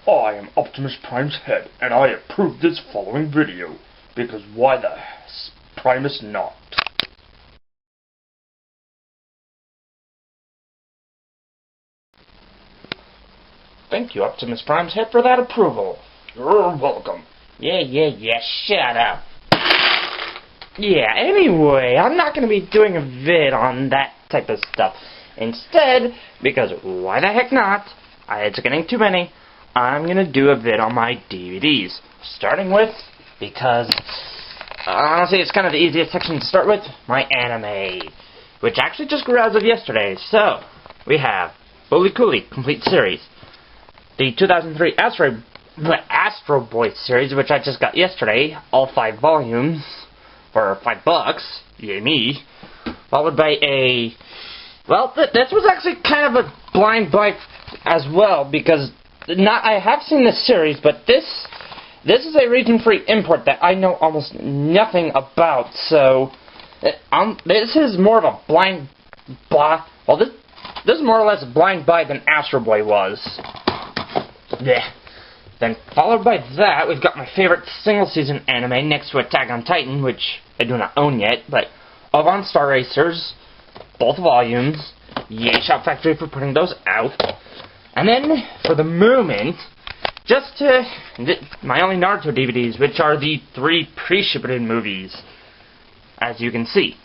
I am Optimus Prime's head, and I approve this following video, because why the Primus not? Thank you, Optimus Prime's head, for that approval. You're welcome. Yeah, shut up. Yeah, anyway, I'm not going to be doing a vid on that type of stuff. Instead, because why the heck not, it's getting too many, I'm going to do a vid on my DVDs. Starting with, because, honestly, it's kind of the easiest section to start with, my anime. Which actually just grew as of yesterday. So, we have Bully Cooley, complete series. The 2003 Astro Boy series, which I just got yesterday, all 5 volumes, for $5, yay me, followed by a, well, this was actually kind of a blind buy as well, because I have seen this series, but this is a region-free import that I know almost nothing about, so, this is more of a blind buy, well, this is more or less a blind buy than Astro Boy was. Yeah. Then, followed by that, we've got my favorite single-season anime next to Attack on Titan, which I do not own yet, but Avant Star Racers, both volumes. Yay, Shout Factory for putting those out. And then, for the moment, my only Naruto DVDs, which are the 3 pre-shipped movies, as you can see.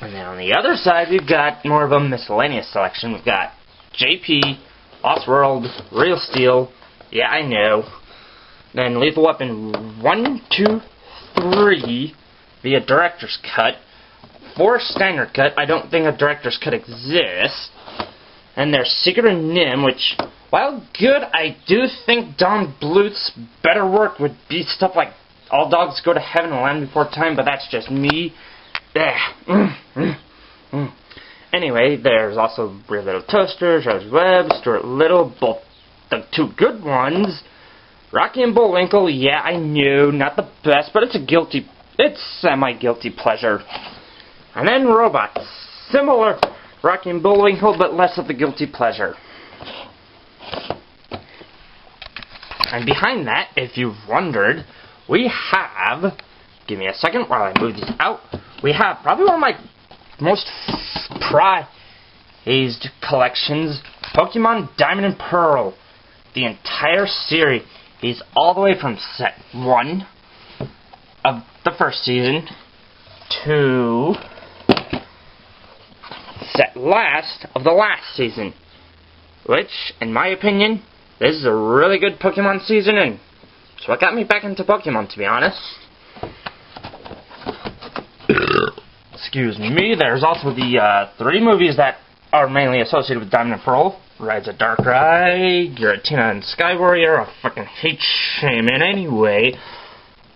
And then on the other side, we've got more of a miscellaneous selection. We've got JP, Lost World, Real Steel, yeah, I know. Then Lethal Weapon 1, 2, 3 via Director's Cut. 4 Standard Cut. I don't think a Director's Cut exists. And there's Secret of Nim, which, while good, I do think Don Bluth's better work would be stuff like All Dogs Go to Heaven and Land Before Time, but that's just me. Anyway, there's also Weird Little Toasters, Rose Webb, Stuart Little, both the 2 good ones. Rocky and Bullwinkle, yeah, I knew, not the best, but it's semi-guilty pleasure. And then Robots, similar Rocky and Bullwinkle, but less of the guilty pleasure. And behind that, if you've wondered, we have, give me a second while I move these out, we have probably one of my most prized collections, Pokemon Diamond and Pearl. The entire series is all the way from set 1 of the first season to set last of the last season. Which, in my opinion, this is a really good Pokemon season, and it's what got me back into Pokemon, to be honest. Excuse me. There's also the 3 movies that are mainly associated with Diamond and Pearl. Rise of Darkrai, Giratina and Sky Warrior, I fucking hate Shaman anyway.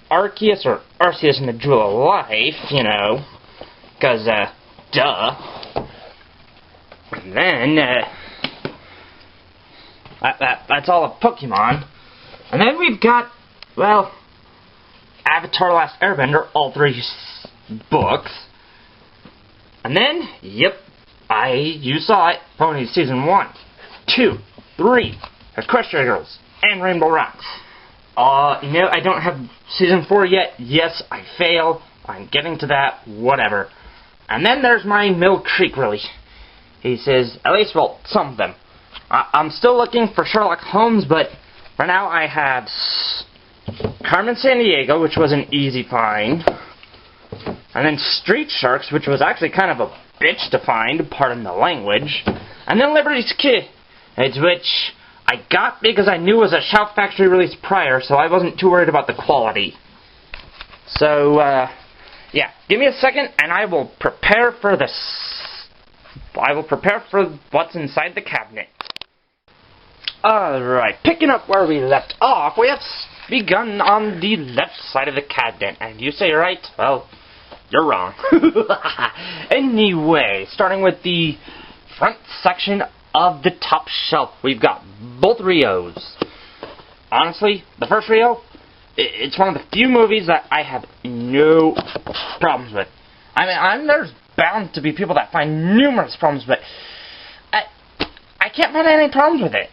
Arceus and the Jewel of Life, you know, because, duh. And then, that's all of Pokemon. And then we've got, well, Avatar: Last Airbender, all 3 books. And then, yep, you saw it, Pony Season 1, 2, 3, Equestria Girls, and Rainbow Rocks. I don't have Season 4 yet. Yes, I fail. I'm getting to that. Whatever. And then there's my Mill Creek release. He says, at least, well, some of them. I'm still looking for Sherlock Holmes, but for now I have Carmen Sandiego, which was an easy find. And then Street Sharks, which was actually kind of a bitch to find, pardon the language. And then Liberty's Kid, which I got because I knew it was a Shout Factory release prior, so I wasn't too worried about the quality. So, yeah, give me a second, and I will prepare for what's inside the cabinet. Alright, picking up where we left off, we have begun on the left side of the cabinet. And you say right, well, you're wrong. Anyway, starting with the front section of the top shelf, we've got both Rios. Honestly, the first Rio, it's one of the few movies that I have no problems with. I mean, there's bound to be people that find numerous problems, but I can't find any problems with it.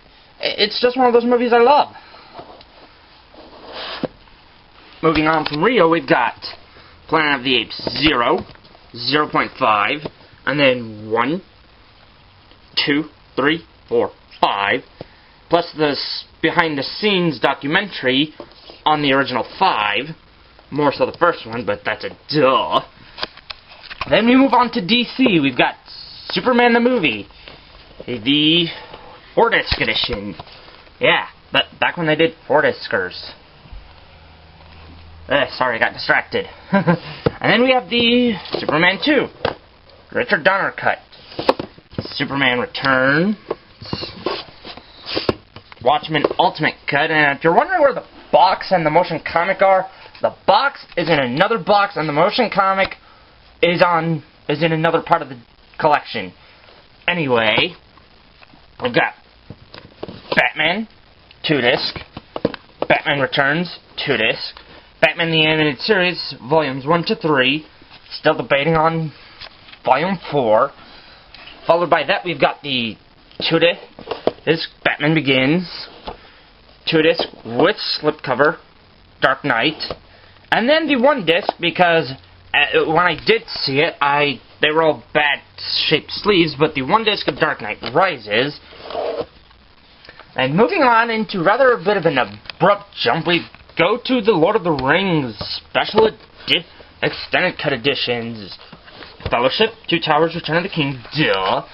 It's just one of those movies I love. Moving on from Rio, we've got Planet of the Apes 0, 0.5, and then 1, 2, 3, 4, 5, plus this behind-the-scenes documentary on the original 5, more so the first one, but that's a duh. Then we move on to DC. We've got Superman the movie, the 4-disc edition. Yeah, but back when they did 4-discers. Sorry, I got distracted. And then we have the Superman 2, Richard Donner cut, Superman Returns, Watchmen Ultimate Cut, and if you're wondering where the box and the motion comic are, the box is in another box, and the motion comic is in another part of the collection. Anyway, we've got Batman 2-disc, Batman Returns 2-disc, Batman the Animated Series Volumes 1 to 3, still debating on Volume 4. Followed by that, we've got the 2-disc Batman Begins, 2-disc with slipcover Dark Knight, and then the 1-disc because when I did see it, they were all bad-shaped sleeves, but the 1-disc of Dark Knight Rises. And moving on into rather a bit of an abrupt jump, we go to the Lord of the Rings Special Extended Cut Editions, Fellowship, Two Towers, Return of the King, duh.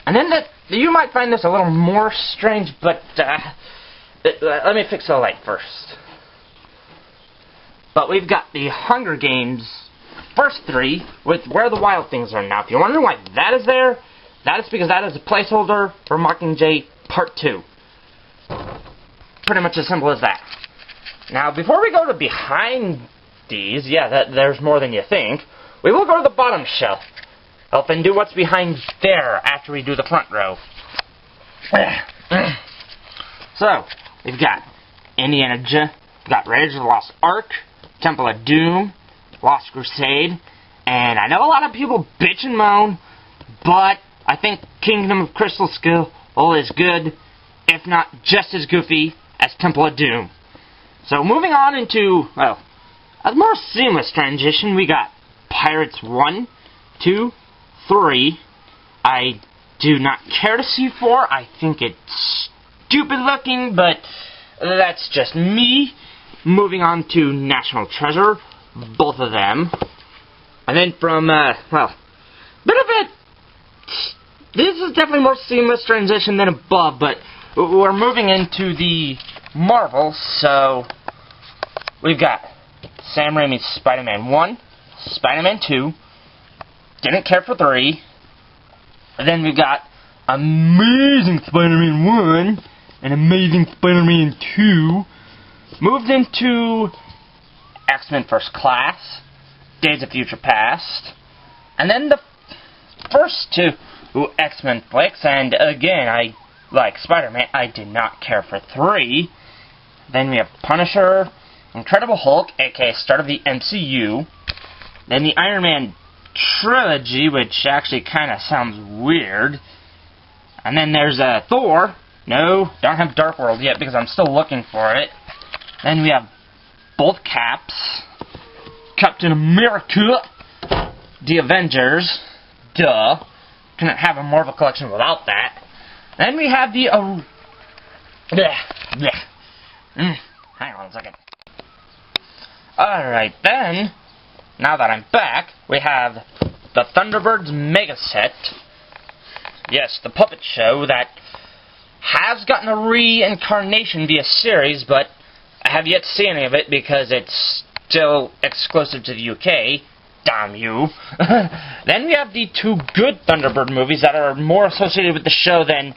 And then you might find this a little more strange, but let me fix the light first. But we've got the Hunger Games first 3 with Where the Wild Things Are Now. If you're wondering why that is there, that is because that is a placeholder for Mockingjay Part 2. Pretty much as simple as that. Now, before we go to behind these, there's more than you think, we will go to the bottom shelf. Help and do what's behind there after we do the front row. So, we've got Indiana Jones, we've got Raiders of the Lost Ark, Temple of Doom, Lost Crusade, and I know a lot of people bitch and moan, but I think Kingdom of Crystal Skull is good, if not just as goofy as Temple of Doom. So moving on into, well, a more seamless transition, we got Pirates 1, 2, 3. I do not care to see 4. I think it's stupid looking, but that's just me. Moving on to National Treasure, both of them. And then from, bit of it, this is definitely more seamless transition than above, but we're moving into the Marvel, so we've got Sam Raimi's Spider-Man 1, Spider-Man 2, didn't care for 3, and then we've got Amazing Spider-Man 1 and Amazing Spider-Man 2, moved into X-Men First Class, Days of Future Past, and then the first 2 X-Men flicks, and again, I like Spider-Man, I did not care for 3. Then we have Punisher, Incredible Hulk, aka start of the MCU. Then the Iron Man trilogy, which actually kind of sounds weird. And then there's Thor. No, don't have Dark World yet because I'm still looking for it. Then we have both Caps, Captain America, The Avengers, duh. Couldn't have a Marvel collection without that. Then we have the hang on a second. Alright then, now that I'm back, we have the Thunderbirds Mega Set. Yes, the puppet show that has gotten a reincarnation via series, but I have yet to see any of it because it's still exclusive to the UK. Damn you. Then we have the 2 good Thunderbird movies that are more associated with the show than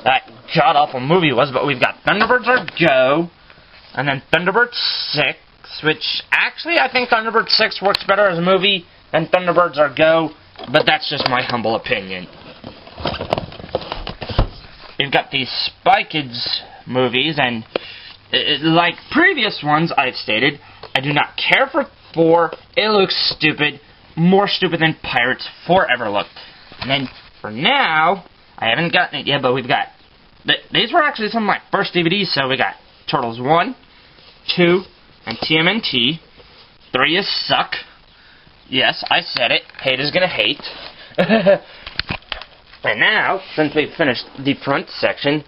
that god-awful movie was, but we've got Thunderbirds Are Go, and then Thunderbirds 6, which actually I think Thunderbirds 6 works better as a movie than Thunderbirds Are Go, but that's just my humble opinion. We've got these Spy Kids movies, and like previous ones I've stated, I do not care for 4. It looks stupid, more stupid than Pirates 4 ever looked. And then for now, I haven't gotten it yet, but we've got these were actually some of my first DVDs. So we got Turtles 1, 2, and TMNT. 3 is Suck. Yes, I said it. Hate is gonna hate. And now, since we've finished the front section,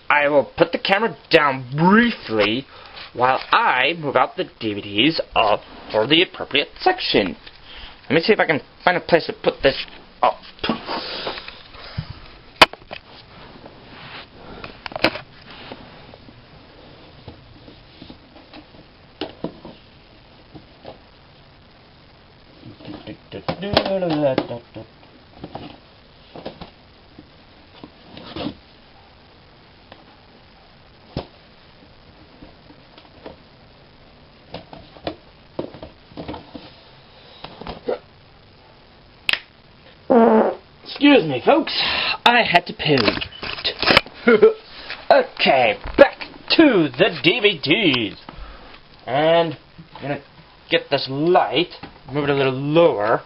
I will put the camera down briefly while I move out the DVDs up for the appropriate section. Let me see if I can find a place to put this up. Excuse me, folks. I had to poo. Okay, back to the DVDs. And I'm gonna get this light, move it a little lower,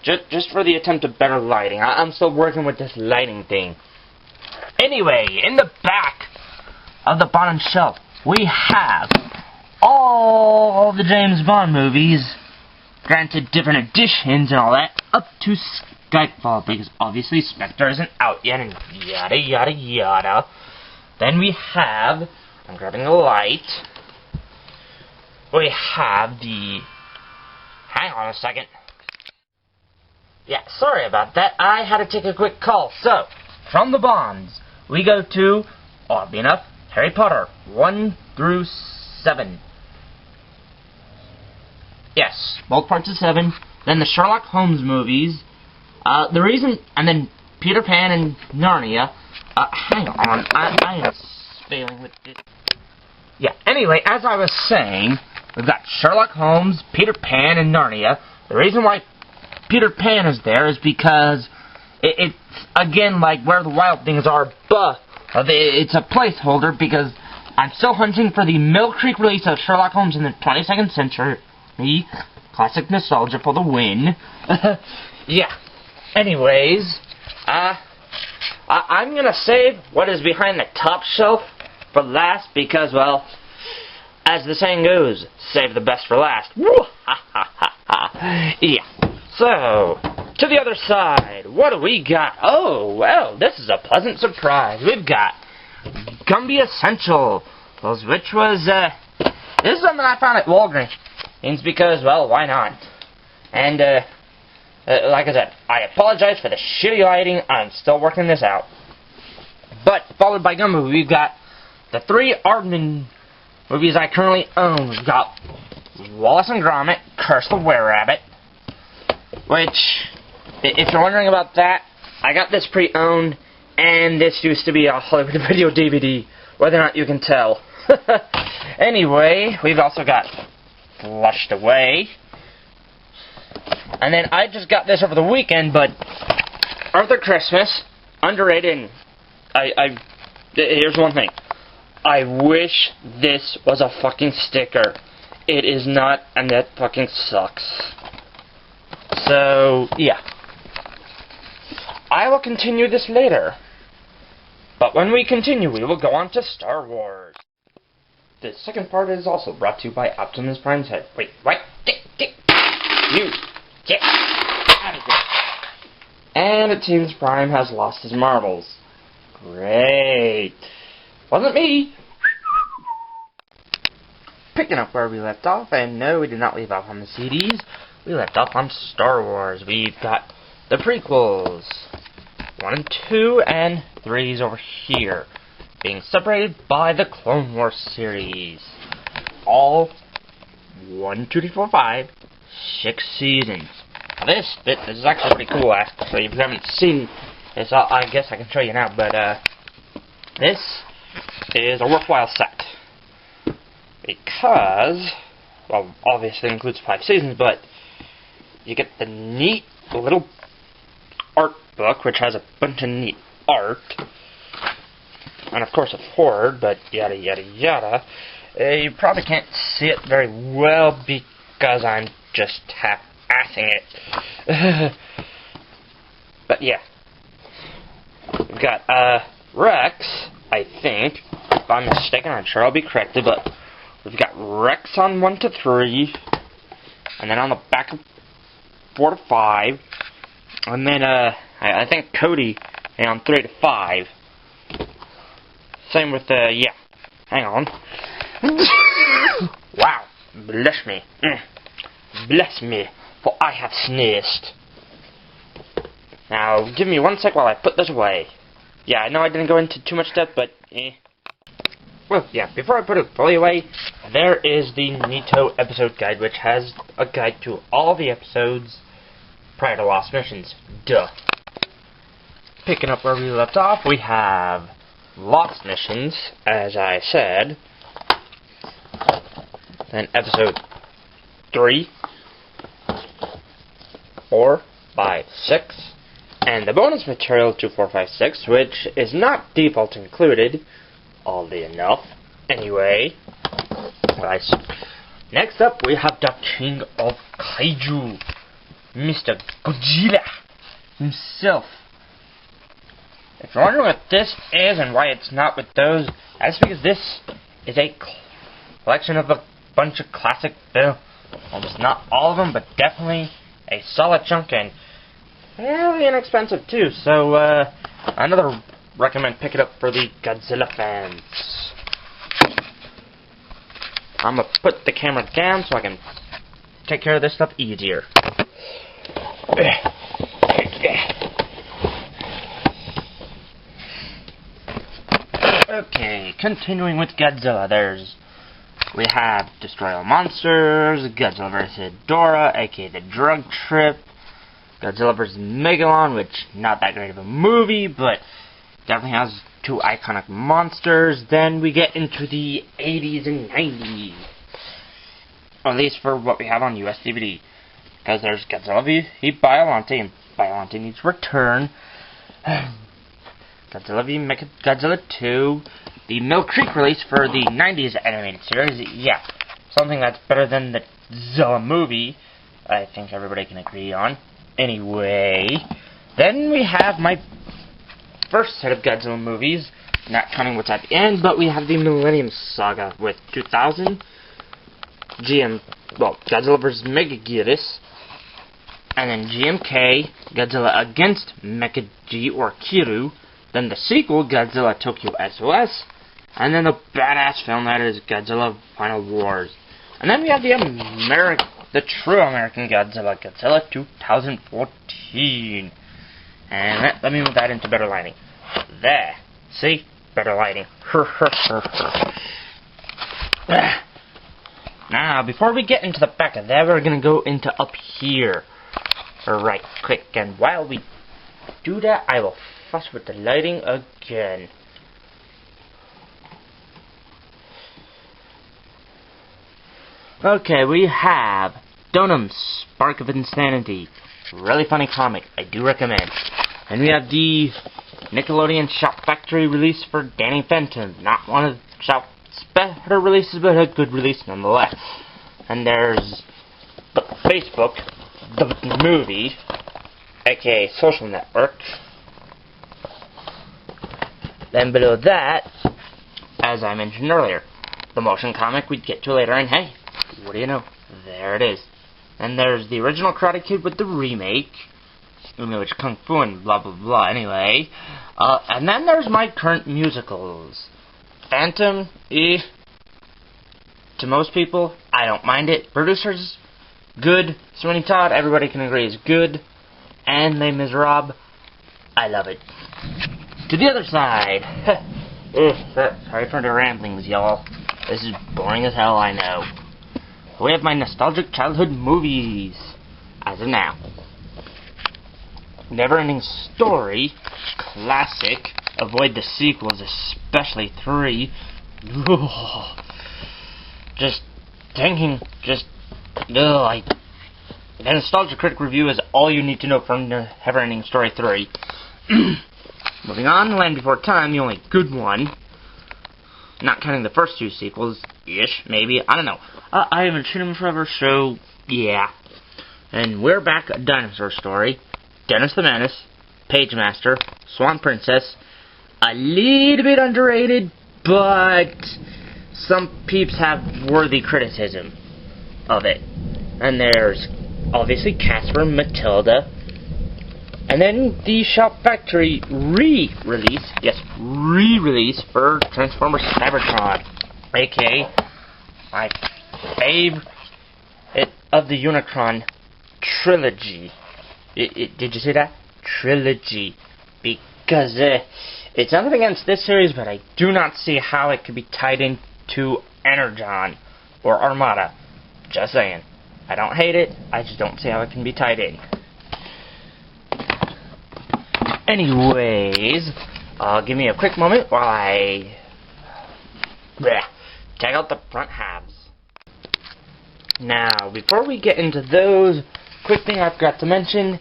just for the attempt of better lighting. I'm still working with this lighting thing. Anyway, in the back of the bottom shelf, we have all the James Bond movies, granted different editions and all that, up to Skyfall, because obviously Spectre isn't out yet, and yada yada yada. Then we have, I'm grabbing the light, we have the, hang on a second. Yeah, sorry about that, I had to take a quick call. So, from the Bonds, we go to, oddly enough, Harry Potter 1 through 7. Yes, both parts of 7. Then the Sherlock Holmes movies. The reason, and then Peter Pan and Narnia. Hang on, I am failing with this. Yeah, anyway, as I was saying, we've got Sherlock Holmes, Peter Pan, and Narnia. The reason why Peter Pan is there is because it's, again, like Where the Wild Things Are, but it's a placeholder because I'm still hunting for the Mill Creek release of Sherlock Holmes in the 22nd century. Classic nostalgia for the win. Yeah. Anyways, I'm gonna save what is behind the top shelf for last because, well, as the saying goes, save the best for last. Yeah. So, to the other side, what do we got? Oh, well, this is a pleasant surprise. We've got Gumby Essentials, which was, this is something I found at Walgreens because, well, why not? And, like I said, I apologize for the shitty lighting. I'm still working this out. But, followed by Gumby, we've got the 3 Aardman movies I currently own. We've got Wallace and Gromit, Curse the Were-Rabbit, which, if you're wondering about that, I got this pre-owned, and this used to be a Hollywood Video DVD, whether or not you can tell. Anyway, we've also got Flushed Away. And then I just got this over the weekend, but Arthur Christmas, underrated, and here's one thing. I wish this was a fucking sticker. It is not, and that fucking sucks. So, yeah. I will continue this later. But when we continue, we will go on to Star Wars. The second part is also brought to you by Optimus Prime's head. Wait, what? You! Get out of here! And it seems Prime has lost his marbles. Great. Wasn't me! Picking up where we left off, and no, we did not leave off on the CDs. We left off on Star Wars. We've got the prequels. 1 and 2, and 3's over here. Being separated by the Clone Wars series. All 1, 2, 3, 4, 5, 6 seasons. Now this is actually pretty cool, actually. If you haven't seen this, I guess I can show you now, but this is a worthwhile set. Because, well, obviously it includes 5 seasons, but you get the neat little art book, which has a bunch of neat art. And of course a forward, but yada yada yada. You probably can't see it very well because I'm just half-assing it. But yeah. We've got Rex, I think. If I'm mistaken, I'm sure I'll be corrected, but we've got Rex on 1 to 3, and then on the back of 4 to 5, and then I think Cody on 3 to 5. Same with yeah. Hang on. Wow, bless me. Bless me, for I have sneezed. Now, give me 1 sec while I put this away. Yeah, I know I didn't go into too much depth, but well, yeah, before I put it fully away, there is the Nito episode guide, which has a guide to all the episodes prior to Lost Missions. Duh. Picking up where we left off, we have Lost Missions, as I said. Then episode 3, 4, 5, 6, and the bonus material 2, 4, 5, 6, which is not default included, oddly enough. Anyway, next up we have the King of Kaiju, Mr. Godzilla himself. If you're wondering what this is and why it's not with those, that's because this is a collection of a bunch of classic films. Almost not all of them, but definitely a solid chunk and fairly inexpensive too. So, another recommend pick it up for the Godzilla fans. I'm gonna put the camera down so I can take care of this stuff easier. Okay, continuing with Godzilla, we have Destroy All Monsters, Godzilla vs. Ghidorah, aka The Drug Trip, Godzilla vs. Megalon, which not that great of a movie, but definitely has 2 iconic monsters. Then we get into the 80s and 90s, or at least for what we have on US DVD, because there's Godzilla v. Biollante, and Biollante needs return. Godzilla v. Godzilla 2, the Mill Creek release for the 90s animated series. Yeah, something that's better than the Zilla movie, I think everybody can agree on. Anyway, then we have my first set of Godzilla movies, not counting what's at the end, but we have the Millennium Saga with 2000, Godzilla vs. Megaguirus, and then GMK, Godzilla against Mecha G or Kiru, then the sequel, Godzilla Tokyo SOS, and then the badass film that is Godzilla Final Wars. And then we have the true American Godzilla, Godzilla 2014. And let me move that into better lighting. There. See? Better lighting. Now, before we get into the back of that, we're going to go into up here. Right quick. And while we do that, I will fuss with the lighting again. Okay, we have Donum's Spark of Insanity. Really funny comic. I do recommend. And we have the Nickelodeon Shout Factory release for Danny Fenton. Not one of Shout's better releases, but a good release nonetheless. And there's the Facebook, the movie, aka Social Network. Then below that, as I mentioned earlier, the motion comic we'd get to later, and hey, what do you know? There it is. And there's the original Karate Kid with the remake, which Kung Fu and blah blah blah. Anyway, and then there's my current musicals. Phantom, to most people, I don't mind it. Producers, good. Sweeney Todd, everybody can agree is good. And Les Miserables, I love it. To the other side, sorry for the ramblings, y'all. This is boring as hell, I know. We have my nostalgic childhood movies, as of now. Never-Ending Story, classic. Avoid the sequels, especially 3. Just thinking, the Nostalgia Critic review is all you need to know from the Never-Ending Story 3. Moving on, Land Before Time, the only good one. Not counting the first 2 sequels-ish, maybe. I don't know. I haven't seen them forever, so yeah. And we're back, A Dinosaur Story, Dennis the Menace, Page Master, Swan Princess, a little bit underrated, but some peeps have worthy criticism of it. And there's obviously Casper and Matilda. And then the Shout Factory re-release for Transformers Cybertron, aka my favorite of the Unicron trilogy. Did you see that? Trilogy. Because it's nothing against this series, but I do not see how it could be tied into Energon or Armada. Just saying. I don't hate it, I just don't see how it can be tied in. Anyways, give me a quick moment while I check out the front halves. Now, before we get into those, quick thing I forgot to mention,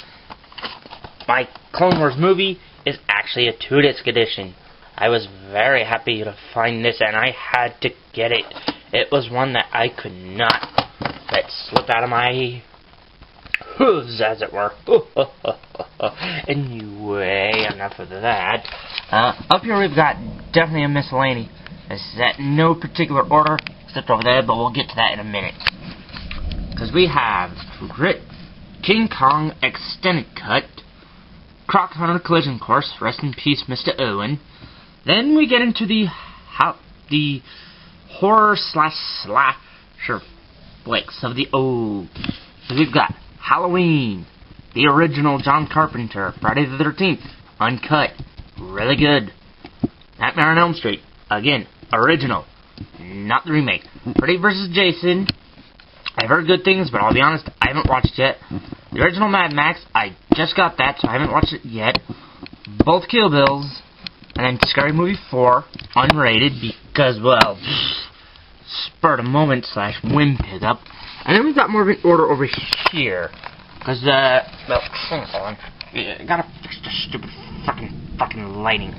my Clone Wars movie is actually a 2-disc edition. I was very happy to find this, and I had to get it. It was one that I could not let slip out of my hooves, as it were. Anyway, enough of that. Up here we've got definitely a miscellany. This is at no particular order, except over there, but we'll get to that in a minute. Because we have King Kong Extended Cut, Croc Hunter Collision Course, rest in peace, Mr. Owen. Then we get into the horror slasher flicks of the old. So we've got Halloween, the original John Carpenter, Friday the 13th, uncut, really good. Nightmare on Elm Street, again, original, not the remake. Freddy vs. Jason, I've heard good things, but I'll be honest, I haven't watched it yet. The original Mad Max, I just got that, so I haven't watched it yet. Both Kill Bills, and then Scary Movie 4, unrated, because, well, spur of the moment / whim pickup. And then we've got more of an order over here. Because, well, hang on. Gotta fix the stupid fucking lighting.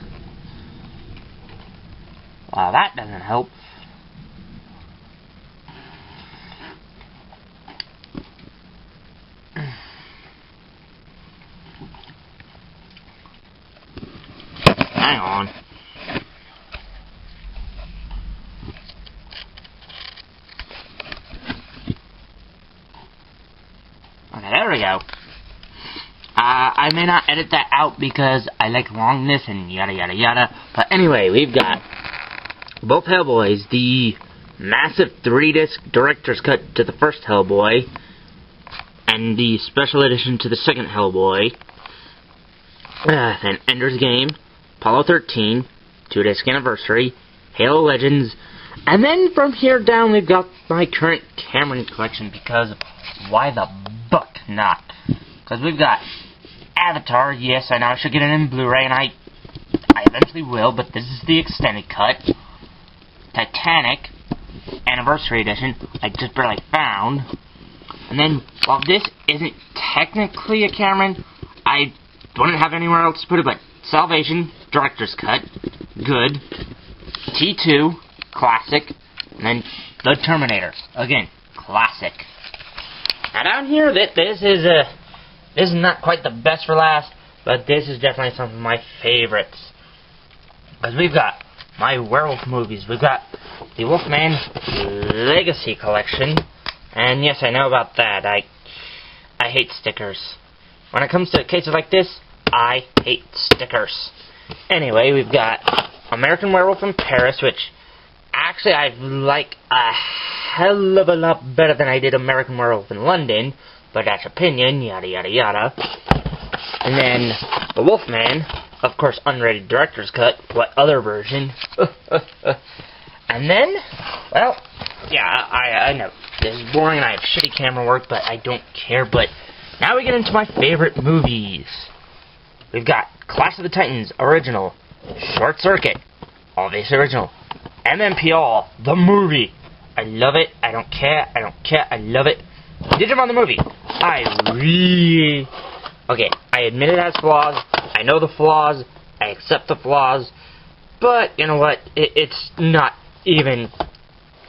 Well, that doesn't help. Hang on. Okay, there we go. I may not edit that out because I like longness and yada yada yada. But anyway, we've got both Hellboys, the massive 3-disc director's cut to the first Hellboy, and the special edition to the second Hellboy. Then Ender's Game, Apollo 13, 2-disc anniversary, Halo Legends, and then from here down we've got my current Cameron collection, because why the buck not? Because we've got Avatar, yes, I know I should get it in Blu-ray, and I eventually will, but this is the extended cut. Titanic, Anniversary Edition, I just barely found. And then, while this isn't technically a Cameron, I wouldn't have anywhere else to put it, but Salvation, Director's Cut, good. T2, classic. And then The Terminator, again, classic. Now down here, this is not quite the best for last, but this is definitely some of my favorites. Because we've got my werewolf movies. We've got the Wolfman Legacy Collection. And yes, I know about that. I hate stickers. When it comes to cases like this, I hate stickers. Anyway, we've got American Werewolf in Paris, which actually I like a hell of a lot better than I did American Werewolf in London, but that's opinion, yada yada yada. And then the Wolfman, of course, unrated director's cut. What other version? And then, well, yeah, I know this is boring and I have shitty camera work, but I don't care. But now we get into my favorite movies. We've got Clash of the Titans original, Short Circuit, obviously original, MMP All, the movie. I love it. I don't care. I don't care. I love it. Digimon the movie. Okay, I admit it has flaws. I know the flaws. I accept the flaws. But, you know what? It's not even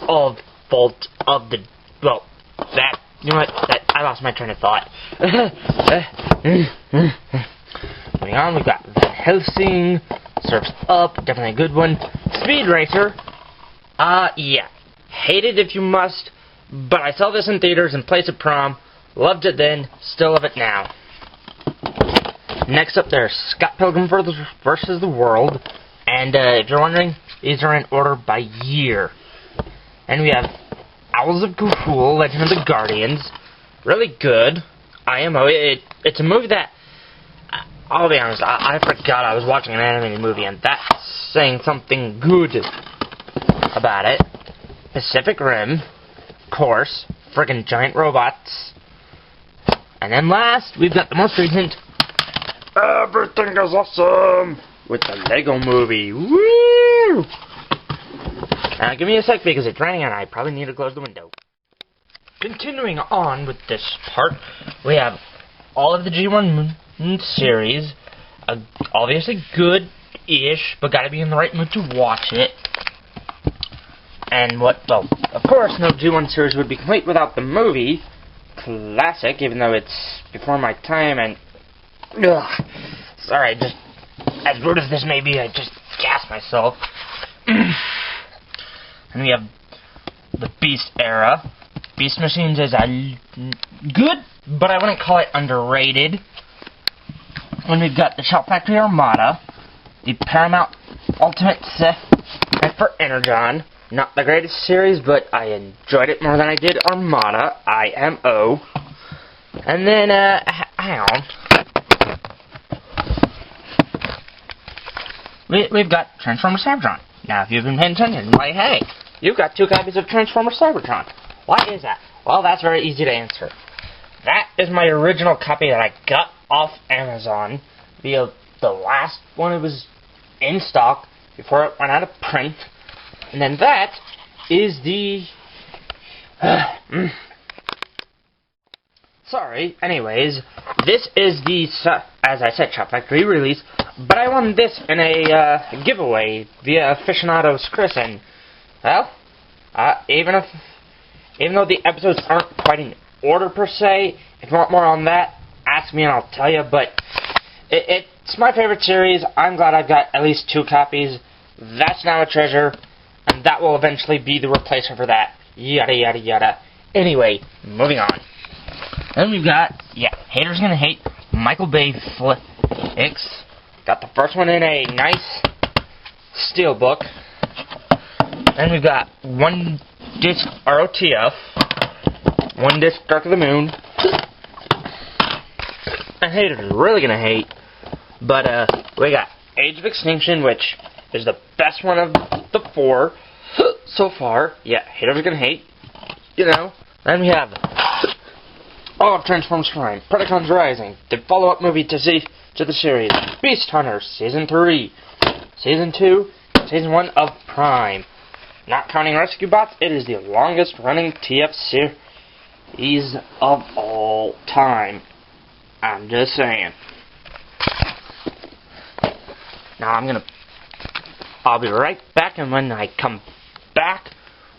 all fault of the... Well, that... You know what? I lost my train of thought. Moving on, we've got Van Helsing, Surf's Up, definitely a good one. Speed Racer, yeah. Hate it if you must, but I saw this in theaters in place of prom. Loved it then, still love it now. Next up there's Scott Pilgrim vs. the World. And if you're wondering, these are in order by year. And we have Owls of Cthulhu, Legend of the Guardians. Really good. IMO. It's a movie that, I'll be honest, I forgot I was watching an animated movie, and that's saying something good about it. Pacific Rim, of course, friggin' giant robots. And then last, we've got the most recent, Everything is Awesome, with the Lego Movie. Woo! Give me a sec because it's raining and I probably need to close the window. Continuing on with this part, we have all of the G1 series. Obviously good-ish, but gotta be in the right mood to watch it. And well, of course, no G1 series would be complete without the movie. Classic, even though it's before my time, and sorry, just as rude as this may be, I just gassed myself. And we have the Beast era. Beast Machines is good, but I wouldn't call it underrated. And we've got the Shout Factory Armada, the Paramount Ultimate Set for Energon. Not the greatest series, but I enjoyed it more than I did Armada, IMO. And then, hang on. We've got Transformers Cybertron. Now, if you've been paying attention, why, hey, you've got 2 copies of Transformers Cybertron. Why is that? Well, that's very easy to answer. That is my original copy that I got off Amazon via the last one it was in stock before it went out of print. And then that is the... Sorry, anyways, this is the, as I said, Shout Factory release, but I won this in a giveaway via Aficionados Chris, and, well, even though the episodes aren't quite in order per se, if you want more on that, ask me and I'll tell you, but it's my favorite series. I'm glad I've got at least 2 copies. That's now a treasure, and that will eventually be the replacement for that. Yada, yada, yada. Anyway, moving on. Then we've got, Haters Gonna Hate, Michael Bay flicks. Got the first one in a nice steelbook. Then we've got 1 disc ROTF, 1 disc Dark of the Moon. And Haters are really gonna hate. But we got Age of Extinction, which is the best one of the 4 so far. Yeah, Haters are gonna hate. You know. Then we have all of Transformers Prime, Predacons Rising, the follow-up movie to the series, Beast Hunters, Season 3, Season 2, Season 1 of Prime. Not counting Rescue Bots, it is the longest-running TF series of all time. I'm just saying. Now I'll be right back, and when I come back,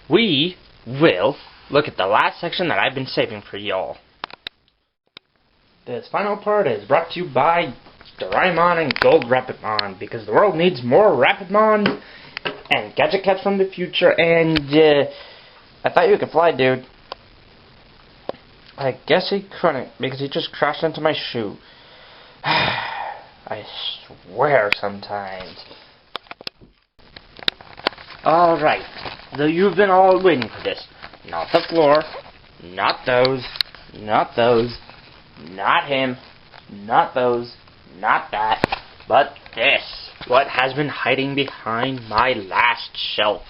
we will look at the last section that I've been saving for y'all. This final part is brought to you by Doraemon and Gold Rapidmon, because the world needs more Rapidmon and Gadget Cats from the future, and I thought you could fly, dude. I guess he couldn't, because he just crashed into my shoe. I swear sometimes. Alright, so you've been all waiting for this. Not the floor, not those, not those, not him, not those, not that, but this. What has been hiding behind my last shelf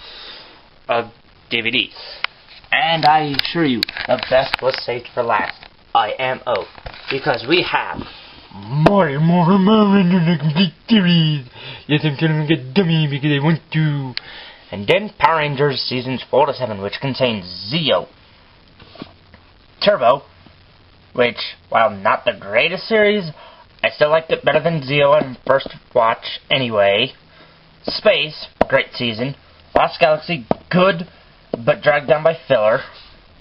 of DVDs. And I assure you, the best was saved for last. IMO. Because we have more series. Yes, I'm telling you, get dummy because I want to. And then Power Rangers Seasons 4 to 7, which contains Zeo, Turbo, which, while not the greatest series, I still liked it better than Zeo on first watch anyway. Space, great season. Lost Galaxy, good, but dragged down by filler.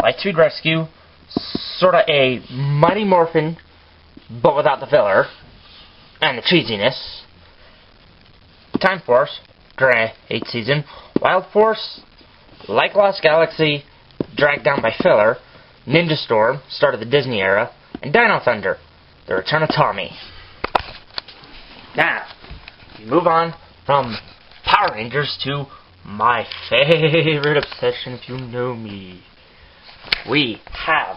Lightspeed Rescue, sorta a Mighty Morphin, but without the filler and the cheesiness. Time Force, great season. Wild Force, like Lost Galaxy, dragged down by filler. Ninja Storm, start of the Disney era. And Dino Thunder, the return of Tommy. Now, we move on from Power Rangers to my favorite obsession, if you know me. We have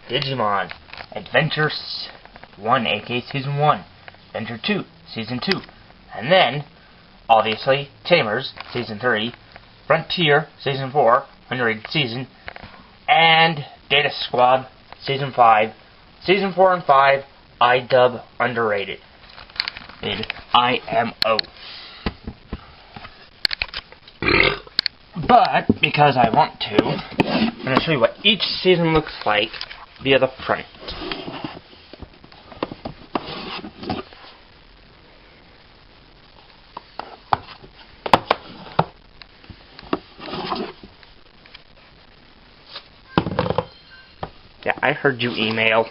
Digimon Adventure 1, aka Season 1, Adventure 2, Season 2, and then, obviously, Tamers, Season 3, Frontier, Season 4, Underrated Season, and Data Squad, Season 5, Season 4 and 5, I dub Underrated. IMO. But, because I want to, I'm going to show you what each season looks like via the front. Yeah, I heard you, email.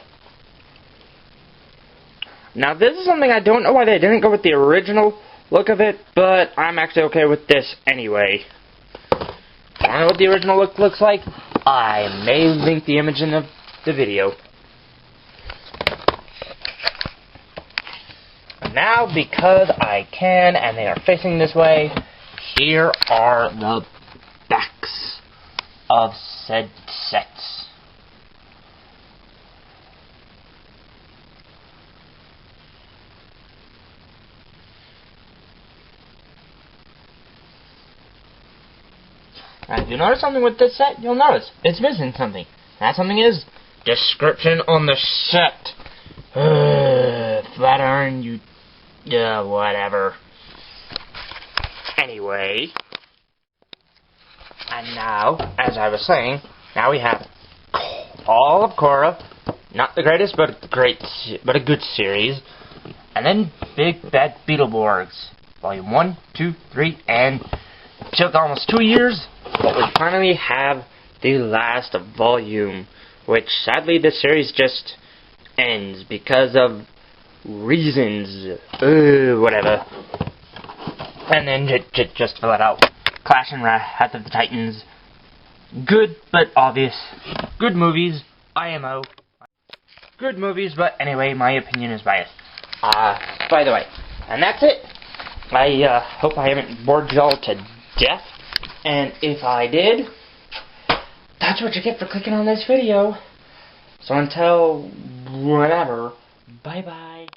Now, this is something I don't know why they didn't go with the original look of it, but I'm actually okay with this anyway. I don't know what the original look looks like. I may link the image in the video. Now, because I can, and they are facing this way, here are the backs of said sets. Now, if you notice something with this set, you'll notice it's missing something. That something is description on the set. Flat iron, you... whatever. Anyway. And now, as I was saying, now we have all of Korra. Not the greatest, but a good series. And then Big Bad Beetleborgs. Volume 1, 2, 3, and... took almost 2 years, but we finally have the last volume, which sadly the series just ends because of reasons, whatever. And then just to fill it out, Clash and Wrath of the Titans, good but obvious, good movies, IMO, good movies, but anyway, my opinion is biased. By the way, and that's it. I hope I haven't bored y'all to death, and if I did, that's what you get for clicking on this video. So until whenever, bye bye.